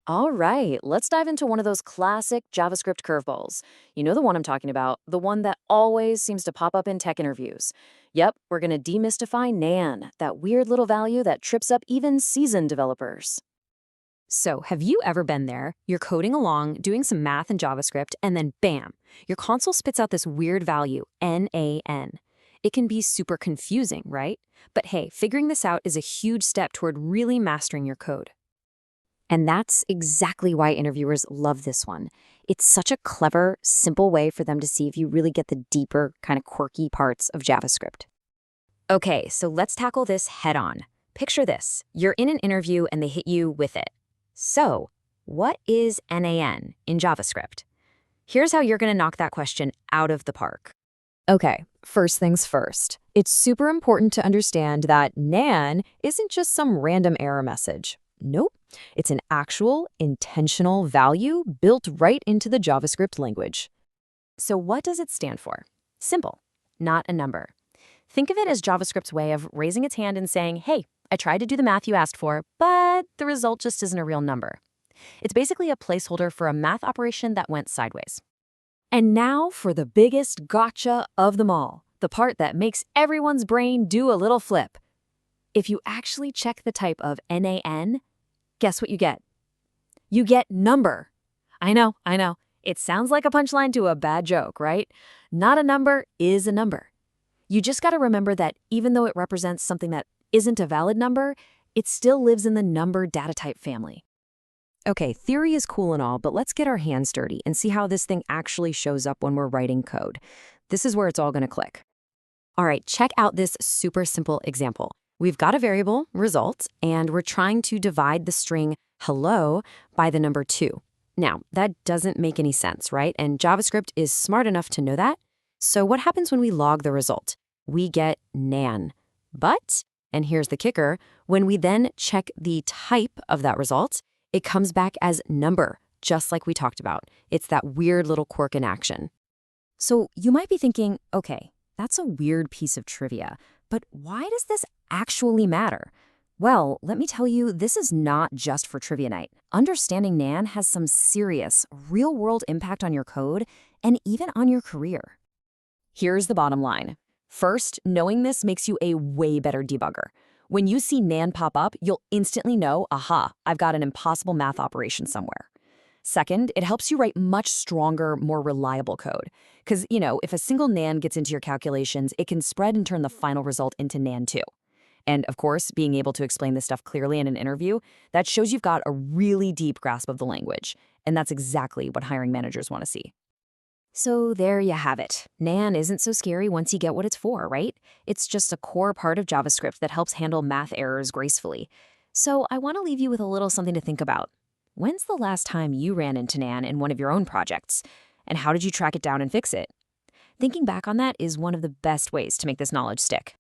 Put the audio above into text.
All right, let's dive into one of those classic JavaScript curveballs. You know the one I'm talking about, the one that always seems to pop up in tech interviews. Yep, we're going to demystify NaN, that weird little value that trips up even seasoned developers. So, have you ever been there? You're coding along, doing some math in JavaScript, and then bam, your console spits out this weird value, NaN. It can be super confusing, right? But hey, figuring this out is a huge step toward really mastering your code. And that's exactly why interviewers love this one. It's such a clever, simple way for them to see if you really get the deeper, kind of quirky parts of JavaScript. Okay, so let's tackle this head on. Picture this. You're in an interview and they hit you with it. So, what is NaN in JavaScript? Here's how you're going to knock that question out of the park. Okay, first things first. It's super important to understand that NaN isn't just some random error message. Nope, it's an actual, intentional value built right into the JavaScript language. So what does it stand for? Simple, not a number. Think of it as JavaScript's way of raising its hand and saying, hey, I tried to do the math you asked for, but the result just isn't a real number. It's basically a placeholder for a math operation that went sideways. And now for the biggest gotcha of them all, the part that makes everyone's brain do a little flip. If you actually check the type of NaN, guess what you get? You get number. I know. It sounds like a punchline to a bad joke, right? Not a number is a number. You just got to remember that even though it represents something that isn't a valid number, it still lives in the number data type family. Okay, theory is cool and all, but let's get our hands dirty and see how this thing actually shows up when we're writing code. This is where it's all going to click. All right, check out this super simple example. We've got a variable, result, and we're trying to divide the string hello by the number 2. Now, that doesn't make any sense, right? And JavaScript is smart enough to know that. So what happens when we log the result? We get NaN. But, and here's the kicker, when we then check the type of that result, it comes back as number, just like we talked about. It's that weird little quirk in action. So you might be thinking, okay, that's a weird piece of trivia, but why does this actually matter? Well, let me tell you, this is not just for trivia night. Understanding NaN has some serious, real-world impact on your code and even on your career. Here's the bottom line. First, knowing this makes you a way better debugger. When you see NaN pop up, you'll instantly know, aha, I've got an impossible math operation somewhere. Second, it helps you write much stronger, more reliable code. Because, if a single NaN gets into your calculations, it can spread and turn the final result into NaN too. And of course, being able to explain this stuff clearly in an interview, that shows you've got a really deep grasp of the language. And that's exactly what hiring managers want to see. So there you have it. NaN isn't so scary once you get what it's for, right? It's just a core part of JavaScript that helps handle math errors gracefully. So I want to leave you with a little something to think about. When's the last time you ran into NaN in one of your own projects? And how did you track it down and fix it? Thinking back on that is one of the best ways to make this knowledge stick.